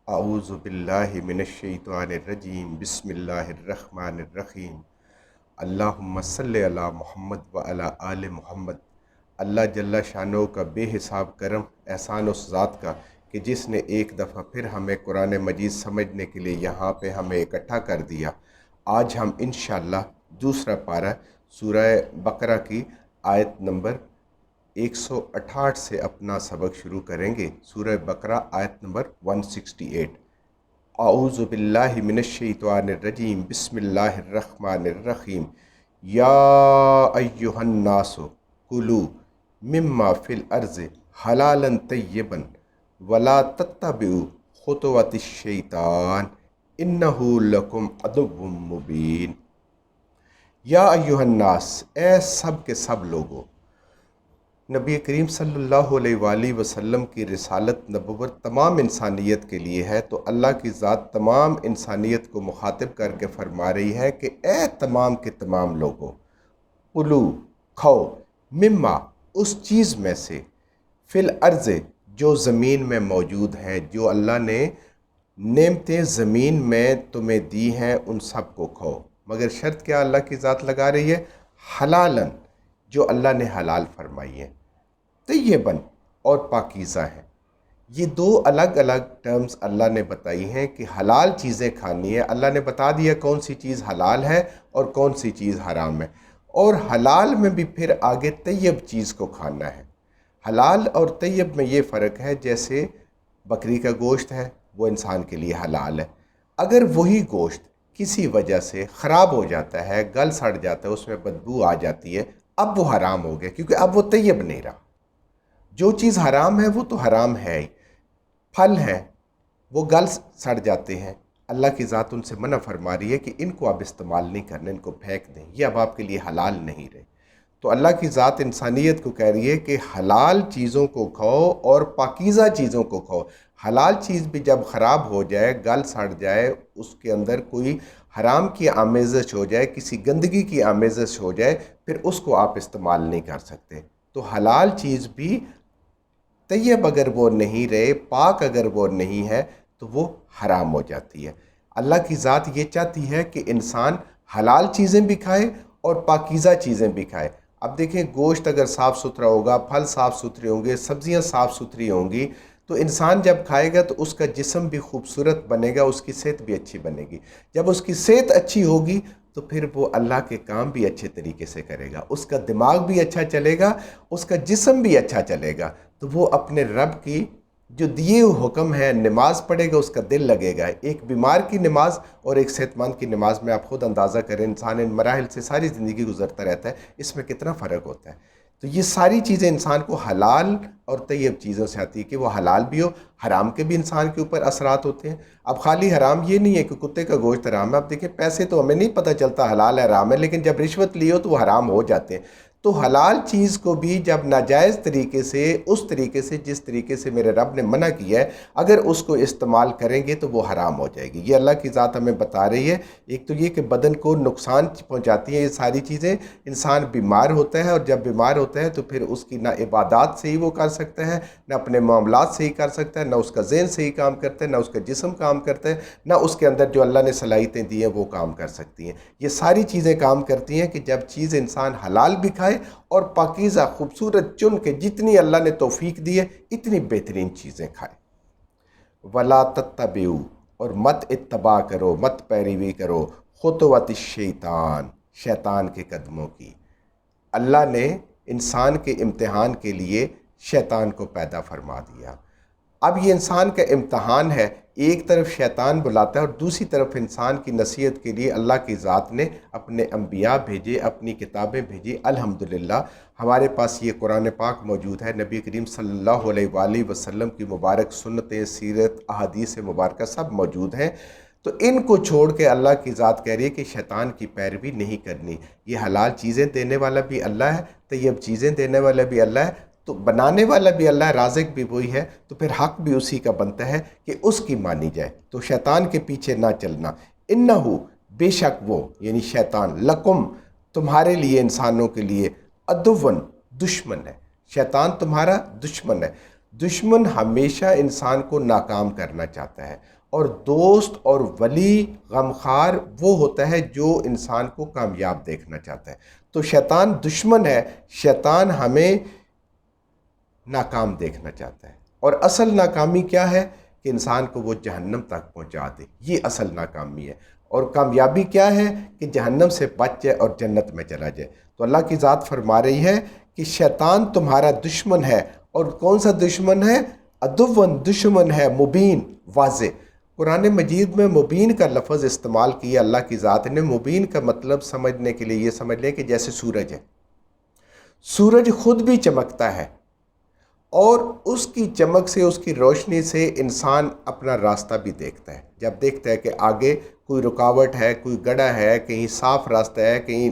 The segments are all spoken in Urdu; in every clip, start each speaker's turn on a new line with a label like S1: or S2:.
S1: اعوذ باللہ من الشیطان الرجیم بسم اللہ الرحمن الرحیم اللہم صلی علی محمد و علی آل محمد۔ اللہ جل شانہ کا بے حساب کرم احسان اس ذات کا کہ جس نے ایک دفعہ پھر ہمیں قرآن مجید سمجھنے کے لیے یہاں پہ ہمیں اکٹھا کر دیا۔ آج ہم انشاءاللہ دوسرا پارہ سورہ بقرہ کی آیت نمبر 168 سے اپنا سبق شروع کریں گے۔ سورہ بقرہ آیت نمبر 168۔ اعوذ باللہ من الشیطان الرجیم بسم اللہ الرحمن الرحیم۔ یا ایہا الناس کلوا مما فی الارض حلالا طیبا ولا تتبعوا خطوات الشیطان انہ لکم عدو مبین۔ یا ایہا الناس، اے سب کے سب لوگوں، نبی کریم صلی اللہ علیہ وآلہ وسلم کی رسالت نبوت تمام انسانیت کے لیے ہے، تو اللہ کی ذات تمام انسانیت کو مخاطب کر کے فرما رہی ہے کہ اے تمام کے تمام لوگوں، کلو کھاؤ، مما اس چیز میں سے، فی الارض جو زمین میں موجود ہے، جو اللہ نے نعمتیں زمین میں تمہیں دی ہیں ان سب کو کھاؤ، مگر شرط کیا اللہ کی ذات لگا رہی ہے؟ حلالن، جو اللہ نے حلال فرمائی ہیں، طیباً اور پاکیزہ ہیں۔ یہ دو الگ الگ ٹرمز اللہ نے بتائی ہیں کہ حلال چیزیں کھانی ہے۔ اللہ نے بتا دیا کون سی چیز حلال ہے اور کون سی چیز حرام ہے، اور حلال میں بھی پھر آگے طیب چیز کو کھانا ہے۔ حلال اور طیب میں یہ فرق ہے، جیسے بکری کا گوشت ہے وہ انسان کے لیے حلال ہے، اگر وہی گوشت کسی وجہ سے خراب ہو جاتا ہے، گل سڑ جاتا ہے، اس میں بدبو آ جاتی ہے، اب وہ حرام ہو گیا، کیونکہ اب وہ طیب نہیں رہا۔ جو چیز حرام ہے وہ تو حرام ہے ہی۔ پھل ہیں وہ گل سڑ جاتے ہیں، اللہ کی ذات ان سے منع فرما رہی ہے کہ ان کو اب استعمال نہیں کرنے، ان کو پھینک دیں، یہ اب آپ کے لیے حلال نہیں رہے۔ تو اللہ کی ذات انسانیت کو کہہ رہی ہے کہ حلال چیزوں کو کھاؤ اور پاکیزہ چیزوں کو کھاؤ۔ حلال چیز بھی جب خراب ہو جائے، گل سڑ جائے، اس کے اندر کوئی حرام کی آمیزش ہو جائے، کسی گندگی کی آمیزش ہو جائے، پھر اس کو آپ استعمال نہیں کر سکتے۔ تو حلال چیز بھی طیب اگر وہ نہیں رہے، پاک اگر وہ نہیں ہے، تو وہ حرام ہو جاتی ہے۔ اللہ کی ذات یہ چاہتی ہے کہ انسان حلال چیزیں بھی کھائے اور پاکیزہ چیزیں بھی کھائے۔ اب دیکھیں، گوشت اگر صاف ستھرا ہوگا، پھل صاف ستھرے ہوں گے، سبزیاں صاف ستھری ہوں گی، تو انسان جب کھائے گا تو اس کا جسم بھی خوبصورت بنے گا، اس کی صحت بھی اچھی بنے گی۔ جب اس کی صحت اچھی ہوگی تو پھر وہ اللہ کے کام بھی اچھے طریقے سے کرے گا، اس کا دماغ بھی اچھا چلے گا، اس کا جسم بھی اچھا چلے گا، تو وہ اپنے رب کی جو دیے ہوئے حکم ہے، نماز پڑھے گا، اس کا دل لگے گا۔ ایک بیمار کی نماز اور ایک صحت مند کی نماز میں آپ خود اندازہ کریں، انسان ان مراحل سے ساری زندگی گزرتا رہتا ہے، اس میں کتنا فرق ہوتا ہے۔ تو یہ ساری چیزیں انسان کو حلال اور طیب چیزوں سے آتی ہے کہ وہ حلال بھی ہو، حرام کے بھی انسان کے اوپر اثرات ہوتے ہیں۔ اب خالی حرام یہ نہیں ہے کہ کتے کا گوشت حرام ہے، اب دیکھیں پیسے تو ہمیں نہیں پتہ چلتا حلال ہے حرام ہے، لیکن جب رشوت لی ہو تو وہ حرام ہو جاتے ہیں۔ تو حلال چیز کو بھی جب ناجائز طریقے سے، اس طریقے سے جس طریقے سے میرے رب نے منع کیا ہے، اگر اس کو استعمال کریں گے تو وہ حرام ہو جائے گی۔ یہ اللہ کی ذات ہمیں بتا رہی ہے۔ ایک تو یہ کہ بدن کو نقصان پہنچاتی ہیں یہ ساری چیزیں، انسان بیمار ہوتا ہے، اور جب بیمار ہوتا ہے تو پھر اس کی نہ عبادات سے ہی وہ کر سکتا ہے، نہ اپنے معاملات سے ہی کر سکتا ہے، نہ اس کا ذہن سے ہی کام کرتا ہے، نہ اس کا جسم کام کرتا ہے، نہ اس کے اندر جو اللہ نے صلاحیتیں دی ہیں وہ کام کر سکتی ہیں۔ یہ ساری چیزیں کام کرتی ہیں کہ جب چیز انسان حلال بھی کھائے اور پاکیزہ خوبصورت چن کے جتنی اللہ نے توفیق دی ہے اتنی بہترین چیزیں کھائے۔ وَلَا تَتَّبِعُوا، اور مت اتباع کرو، مت پیروی کرو، خطوات الشیطان، شیطان کے قدموں کی۔ اللہ نے انسان کے امتحان کے لیے شیطان کو پیدا فرما دیا۔ اب یہ انسان کا امتحان ہے، ایک طرف شیطان بلاتا ہے اور دوسری طرف انسان کی نصیحت کے لیے اللہ کی ذات نے اپنے انبیاء بھیجے، اپنی کتابیں بھیجی۔ الحمدللہ ہمارے پاس یہ قرآن پاک موجود ہے، نبی کریم صلی اللہ علیہ وآلہ وسلم کی مبارک سنتیں، سیرت، احادیث مبارکہ سب موجود ہیں۔ تو ان کو چھوڑ کے اللہ کی ذات کہہ رہی ہے کہ شیطان کی پیروی نہیں کرنی۔ یہ حلال چیزیں دینے والا بھی اللہ ہے، طیب چیزیں دینے والا بھی اللہ ہے، تو بنانے والا بھی اللہ ہے، رازق بھی وہی ہے، تو پھر حق بھی اسی کا بنتا ہے کہ اس کی مانی جائے۔ تو شیطان کے پیچھے نہ چلنا۔ انہو، بے شک وہ یعنی شیطان، لکم تمہارے لیے، انسانوں کے لیے، عدوً دشمن ہے۔ شیطان تمہارا دشمن ہے۔ دشمن ہمیشہ انسان کو ناکام کرنا چاہتا ہے، اور دوست اور ولی غمخوار وہ ہوتا ہے جو انسان کو کامیاب دیکھنا چاہتا ہے۔ تو شیطان دشمن ہے، شیطان ہمیں ناکام دیکھنا چاہتا ہے، اور اصل ناکامی کیا ہے کہ انسان کو وہ جہنم تک پہنچا دے، یہ اصل ناکامی ہے۔ اور کامیابی کیا ہے کہ جہنم سے بچ جائے اور جنت میں چلا جائے۔ تو اللہ کی ذات فرما رہی ہے کہ شیطان تمہارا دشمن ہے، اور کون سا دشمن ہے؟ عدوً، دشمن ہے مبین، واضح۔ قرآن مجید میں مبین کا لفظ استعمال کیا اللہ کی ذات نے۔ مبین کا مطلب سمجھنے کے لیے یہ سمجھ لیں کہ جیسے سورج ہے، سورج خود بھی چمکتا ہے، اور اس کی چمک سے، اس کی روشنی سے انسان اپنا راستہ بھی دیکھتا ہے۔ جب دیکھتا ہے کہ آگے کوئی رکاوٹ ہے، کوئی گڑھا ہے، کہیں صاف راستہ ہے، کہیں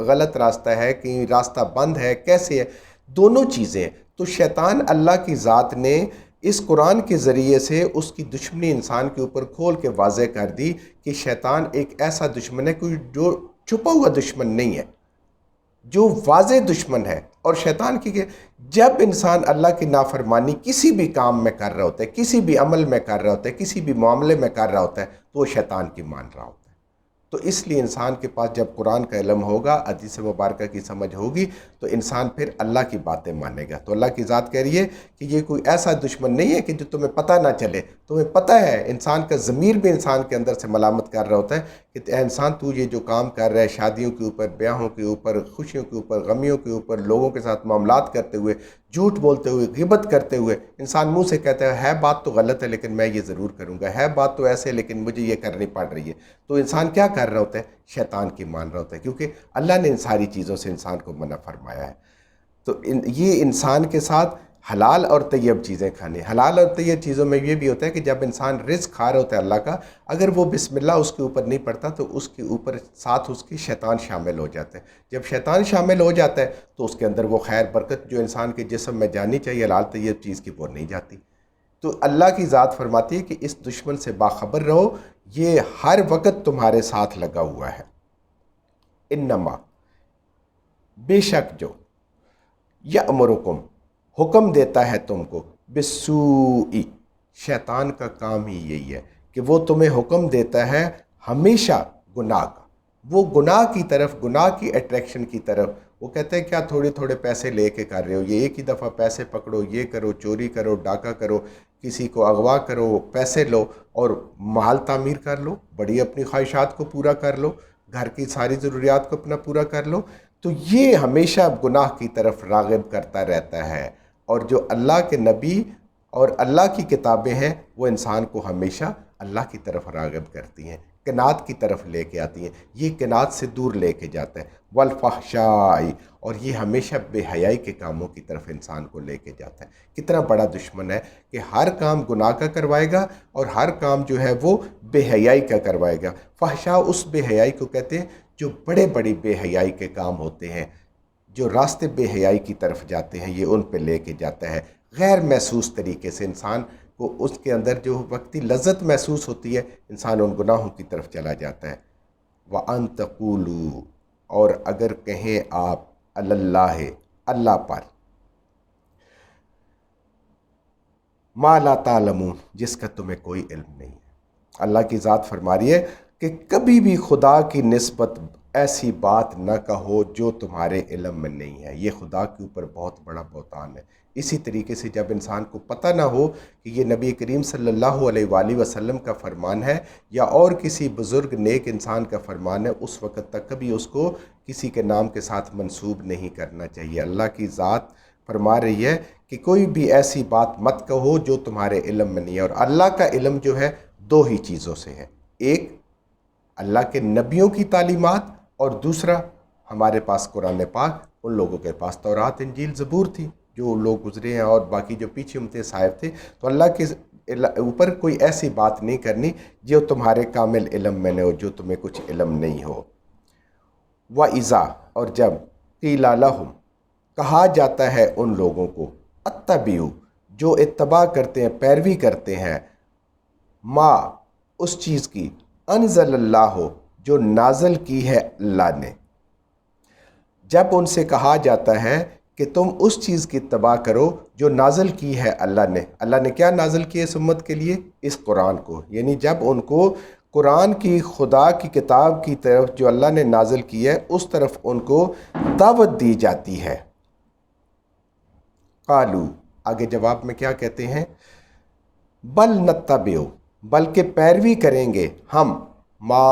S1: غلط راستہ ہے، کہیں راستہ بند ہے، کیسے ہے، دونوں چیزیں۔ تو شیطان اللہ کی ذات نے اس قرآن کے ذریعے سے اس کی دشمنی انسان کے اوپر کھول کے واضح کر دی کہ شیطان ایک ایسا دشمن ہے، کوئی جو چھپا ہوا دشمن نہیں ہے، جو واضح دشمن ہے۔ اور شیطان کی کہ جب انسان اللہ کی نافرمانی کسی بھی کام میں کر رہا ہوتا ہے، کسی بھی عمل میں کر رہا ہوتا ہے، کسی بھی معاملے میں کر رہا ہوتا ہے، تو وہ شیطان کی مان رہا ہوتا ہے۔ تو اس لیے انسان کے پاس جب قرآن کا علم ہوگا، حدیث مبارکہ کی سمجھ ہوگی، تو انسان پھر اللہ کی باتیں مانے گا۔ تو اللہ کی ذات کہہ رہی ہے کہ یہ کوئی ایسا دشمن نہیں ہے کہ جو تمہیں پتہ نہ چلے، تمہیں پتہ ہے۔ انسان کا ضمیر بھی انسان کے اندر سے ملامت کر رہا ہوتا ہے کہ اے انسان، تو یہ جو کام کر رہا ہے، شادیوں کے اوپر، بیاہوں کے اوپر، خوشیوں کے اوپر، غمیوں کے اوپر، لوگوں کے ساتھ معاملات کرتے ہوئے، جھوٹ بولتے ہوئے، غیبت کرتے ہوئے، انسان منہ سے کہتا ہے بات تو غلط ہے لیکن میں یہ ضرور کروں گا، ہے بات تو ایسے لیکن مجھے یہ کرنی پڑ رہی ہے۔ تو انسان کیا کر رہا ہوتا ہے؟ شیطان کی مان رہا ہوتا ہے، کیونکہ اللہ نے ان ساری چیزوں سے انسان کو منع فرمایا ہے۔ تو یہ انسان کے ساتھ حلال اور طیب چیزیں کھانے۔ حلال اور طیب چیزوں میں یہ بھی ہوتا ہے کہ جب انسان رزق کھا رہا ہوتا ہے اللہ کا، اگر وہ بسم اللہ اس کے اوپر نہیں پڑتا تو اس کے اوپر ساتھ اس کی شیطان شامل ہو جاتا ہے۔ جب شیطان شامل ہو جاتا ہے تو اس کے اندر وہ خیر برکت جو انسان کے جسم میں جانی چاہیے حلال طیب چیز کی، وہ نہیں جاتی۔ تو اللہ کی ذات فرماتی ہے کہ اس دشمن سے باخبر رہو، یہ ہر وقت تمہارے ساتھ لگا ہوا ہے۔ انما، بے شک جو، یأمرکم، حکم دیتا ہے تم کو، بالسوء، شیطان کا کام ہی یہی ہے کہ وہ تمہیں حکم دیتا ہے ہمیشہ گناہ کا، وہ گناہ کی طرف، گناہ کی اٹریکشن کی طرف۔ وہ کہتے ہیں کیا تھوڑے تھوڑے پیسے لے کے کر رہے ہو، یہ ایک ہی دفعہ پیسے پکڑو، یہ کرو، چوری کرو، ڈاکہ کرو، کسی کو اغوا کرو، پیسے لو اور محل تعمیر کر لو، بڑی اپنی خواہشات کو پورا کر لو، گھر کی ساری ضروریات کو اپنا پورا کر لو۔ تو یہ ہمیشہ گناہ کی طرف راغب کرتا رہتا ہے، اور جو اللہ کے نبی اور اللہ کی کتابیں ہیں وہ انسان کو ہمیشہ اللہ کی طرف راغب کرتی ہیں، قناعت کی طرف لے کے آتی ہیں، یہ قناعت سے دور لے کے جاتا ہے۔ والفحشاء، اور یہ ہمیشہ بے حیائی کے کاموں کی طرف انسان کو لے کے جاتا ہے۔ کتنا بڑا دشمن ہے کہ ہر کام گناہ کا کروائے گا اور ہر کام جو ہے وہ بے حیائی کا کروائے گا۔ فحشاء اس بے حیائی کو کہتے ہیں جو بڑے بڑی بے حیائی کے کام ہوتے ہیں، جو راستے بے حیائی کی طرف جاتے ہیں، یہ ان پہ لے کے جاتا ہے۔ غیر محسوس طریقے سے انسان کو اس کے اندر جو وقتی لذت محسوس ہوتی ہے، انسان ان گناہوں کی طرف چلا جاتا ہے۔ وَأَن تَقُولُوا، اور اگر کہیں آپ، علی اللہ، اللہ پر، ما لا تعلمون، جس کا تمہیں کوئی علم نہیں ہے۔ اللہ کی ذات فرما رہی ہے کہ کبھی بھی خدا کی نسبت ایسی بات نہ کہو جو تمہارے علم میں نہیں ہے، یہ خدا کے اوپر بہت بڑا بہتان ہے۔ اسی طریقے سے جب انسان کو پتہ نہ ہو کہ یہ نبی کریم صلی اللہ علیہ وآلہ وسلم کا فرمان ہے یا اور کسی بزرگ نیک انسان کا فرمان ہے، اس وقت تک کبھی اس کو کسی کے نام کے ساتھ منسوب نہیں کرنا چاہیے۔ اللہ کی ذات فرما رہی ہے کہ کوئی بھی ایسی بات مت کہو جو تمہارے علم میں نہیں ہے۔ اور اللہ کا علم جو ہے دو ہی چیزوں سے ہے، ایک اللہ کے نبیوں کی تعلیمات، اور دوسرا ہمارے پاس قرآن پاک، ان لوگوں کے پاس تورات، انجیل، زبور تھی، جو لوگ گزرے ہیں، اور باقی جو پیچھے امتیں صاحب تھے۔ تو اللہ کے اوپر کوئی ایسی بات نہیں کرنی جو تمہارے کامل علم میں نہ ہو، جو تمہیں کچھ علم نہیں ہو۔ وَإِذَا، اور جب، قِيلَ لَهُمْ، کہا جاتا ہے ان لوگوں کو، اتبعوا، جو اتباع کرتے ہیں، پیروی کرتے ہیں، ما، اس چیز کی، انزل اللہ، جو نازل کی ہے اللہ نے۔ جب ان سے کہا جاتا ہے کہ تم اس چیز کی اتباع کرو جو نازل کی ہے اللہ نے۔ اللہ نے کیا نازل کی ہے اس امت کے لیے؟ اس قرآن کو۔ یعنی جب ان کو قرآن کی، خدا کی کتاب کی طرف جو اللہ نے نازل کی ہے اس طرف ان کو دعوت دی جاتی ہے۔ قالو، آگے جواب میں کیا کہتے ہیں؟ بل نتبعو، بلکہ پیروی کریں گے ہم، ما،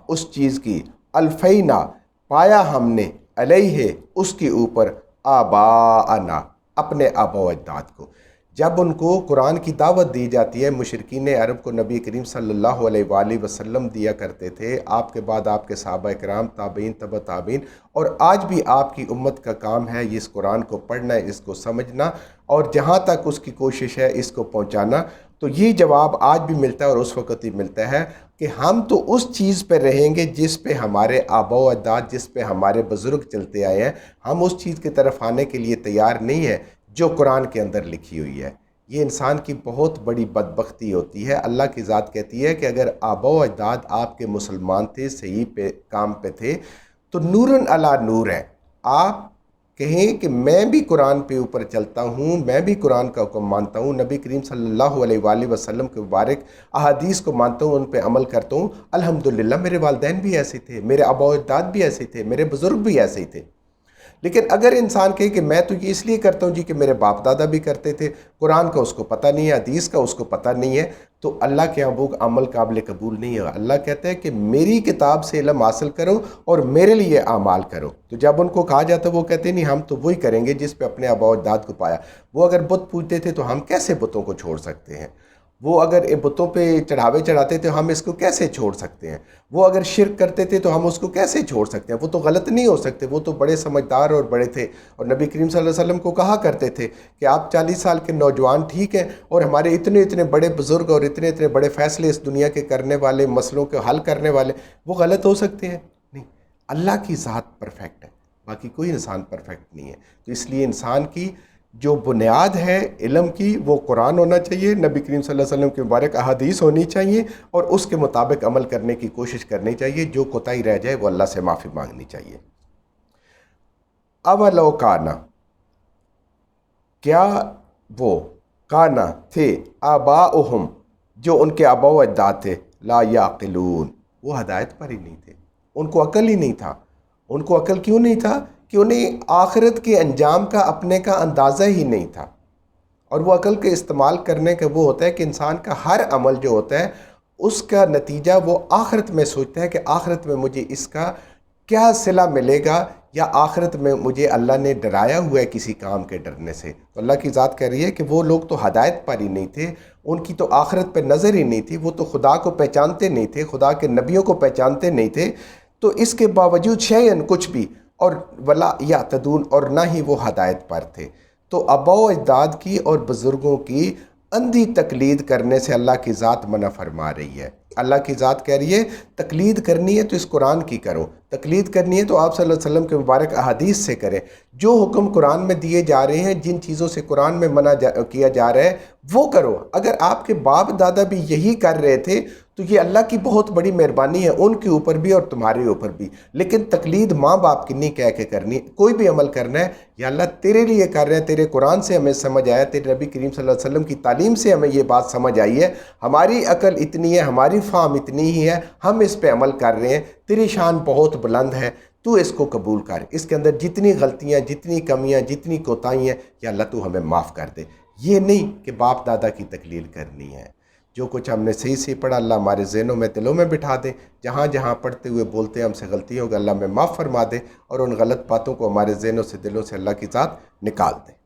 S1: اس چیز کی، الفینا، پایا ہم نے، علیہ، اس کے اوپر، آباءنا، اپنے آبا و اجداد کو۔ جب ان کو قرآن کی دعوت دی جاتی ہے، مشرکین عرب کو نبی کریم صلی اللہ علیہ وآلہ وسلم دیا کرتے تھے، آپ کے بعد آپ کے صحابہ کرام، تابعین، تبع تابعین، اور آج بھی آپ کی امت کا کام ہے اس قرآن کو پڑھنا، اس کو سمجھنا، اور جہاں تک اس کی کوشش ہے اس کو پہنچانا۔ تو یہ جواب آج بھی ملتا ہے اور اس وقت ہی ملتا ہے کہ ہم تو اس چیز پہ رہیں گے جس پہ ہمارے آبا و اجداد، جس پہ ہمارے بزرگ چلتے آئے ہیں۔ ہم اس چیز کی طرف آنے کے لیے تیار نہیں ہیں جو قرآن کے اندر لکھی ہوئی ہے۔ یہ انسان کی بہت بڑی بدبختی ہوتی ہے۔ اللہ کی ذات کہتی ہے کہ اگر آبا و اجداد آپ کے مسلمان تھے، صحیح پہ کام پہ تھے، تو نورن علی نور ہے۔ آپ کہیں کہ میں بھی قرآن پہ اوپر چلتا ہوں، میں بھی قرآن کا حکم مانتا ہوں، نبی کریم صلی اللہ علیہ وآلہ وسلم کے مبارک احادیث کو مانتا ہوں، ان پہ عمل کرتا ہوں۔ الحمدللہ میرے والدین بھی ایسے تھے، میرے آبا و اجداد بھی ایسے تھے، میرے بزرگ بھی ایسے ہی تھے۔ لیکن اگر انسان کہے کہ میں تو یہ اس لیے کرتا ہوں جی کہ میرے باپ دادا بھی کرتے تھے، قرآن کا اس کو پتہ نہیں ہے، حدیث کا اس کو پتہ نہیں ہے، تو اللہ کے ہاں وہ عمل قابل قبول نہیں ہے۔ اللہ کہتا ہے کہ میری کتاب سے علم حاصل کرو اور میرے لیے اعمال کرو۔ تو جب ان کو کہا جاتا ہے وہ کہتے ہیں نہیں، ہم تو وہی کریں گے جس پہ اپنے آبا و اجداد کو پایا۔ وہ اگر بت پوجتے تھے تو ہم کیسے بتوں کو چھوڑ سکتے ہیں؟ وہ اگر بتوں پہ چڑھاوے چڑھاتے تھے ہم اس کو کیسے چھوڑ سکتے ہیں؟ وہ اگر شرک کرتے تھے تو ہم اس کو کیسے چھوڑ سکتے ہیں؟ وہ تو غلط نہیں ہو سکتے، وہ تو بڑے سمجھدار اور بڑے تھے، اور نبی کریم صلی اللہ علیہ وسلم کو کہا کرتے تھے کہ آپ 40 سال کے نوجوان ٹھیک ہیں، اور ہمارے اتنے اتنے بڑے بزرگ اور اتنے اتنے بڑے فیصلے اس دنیا کے کرنے والے، مسئلوں کے حل کرنے والے، وہ غلط ہو سکتے ہیں؟ نہیں، اللہ کی ذات پرفیکٹ ہے، باقی کوئی انسان پرفیکٹ نہیں ہے۔ تو اس لیے انسان کی جو بنیاد ہے علم کی وہ قرآن ہونا چاہیے، نبی کریم صلی اللہ علیہ وسلم کے مبارک احادیث ہونی چاہیے، اور اس کے مطابق عمل کرنے کی کوشش کرنی چاہیے۔ جو کوتاہی رہ جائے وہ اللہ سے معافی مانگنی چاہیے۔ اولو کانا، کیا وہ کانا تھے، آباؤہم، جو ان کے آبا و اجداد تھے، لا یعقلون، وہ ہدایت پر ہی نہیں تھے، ان کو عقل ہی نہیں تھا۔ ان کو عقل کیوں نہیں تھا؟ کہ انہیں آخرت کے انجام کا اپنے کا اندازہ ہی نہیں تھا۔ اور وہ عقل کے استعمال کرنے کا وہ ہوتا ہے کہ انسان کا ہر عمل جو ہوتا ہے اس کا نتیجہ وہ آخرت میں سوچتا ہے کہ آخرت میں مجھے اس کا کیا صلہ ملے گا، یا آخرت میں مجھے اللہ نے ڈرایا ہوا ہے کسی کام کے ڈرنے سے۔ تو اللہ کی ذات کہہ رہی ہے کہ وہ لوگ تو ہدایت پر ہی نہیں تھے، ان کی تو آخرت پہ نظر ہی نہیں تھی، وہ تو خدا کو پہچانتے نہیں تھے، خدا کے نبیوں کو پہچانتے نہیں تھے۔ تو اس کے باوجود شیئن، کچھ بھی، اور ولا یعتدون، اور نہ ہی وہ ہدایت پر تھے۔ تو آبا و اجداد کی اور بزرگوں کی اندھی تقلید کرنے سے اللہ کی ذات منع فرما رہی ہے۔ اللہ کی ذات کہہ رہی ہے تقلید کرنی ہے تو اس قرآن کی کرو، تقلید کرنی ہے تو آپ صلی اللہ علیہ وسلم کے مبارک احادیث سے کریں۔ جو حکم قرآن میں دیے جا رہے ہیں، جن چیزوں سے قرآن میں منع کیا جا رہا ہے وہ کرو۔ اگر آپ کے باپ دادا بھی یہی کر رہے تھے تو یہ اللہ کی بہت بڑی مہربانی ہے ان کے اوپر بھی اور تمہارے اوپر بھی۔ لیکن تقلید ماں باپ کی نہیں کہہ کے کرنی۔ کوئی بھی عمل کرنا ہے یا اللہ تیرے لیے کر رہے ہیں، تیرے قرآن سے ہمیں سمجھ آیا، تیرے نبی کریم صلی اللہ علیہ وسلم کی تعلیم سے ہمیں یہ بات سمجھ آئی ہے، ہماری عقل اتنی ہے، ہماری فہم اتنی ہی ہے، ہم اس پہ عمل کر رہے ہیں، تیری شان بہت بلند ہے، تو اس کو قبول کر، اس کے اندر جتنی غلطیاں، جتنی کمیاں، جتنی کوتاہیاں ہیں، یا اللہ تو ہمیں معاف کر دے۔ یہ نہیں کہ باپ دادا کی تقلید کرنی ہے۔ جو کچھ ہم نے صحیح سے پڑھا اللہ ہمارے ذہنوں میں، دلوں میں بٹھا دے۔ جہاں جہاں پڑھتے ہوئے بولتے ہم سے غلطی ہوگا اللہ ہمیں معاف فرما دے، اور ان غلط باتوں کو ہمارے ذہنوں سے، دلوں سے اللہ کی ذات نکال دے۔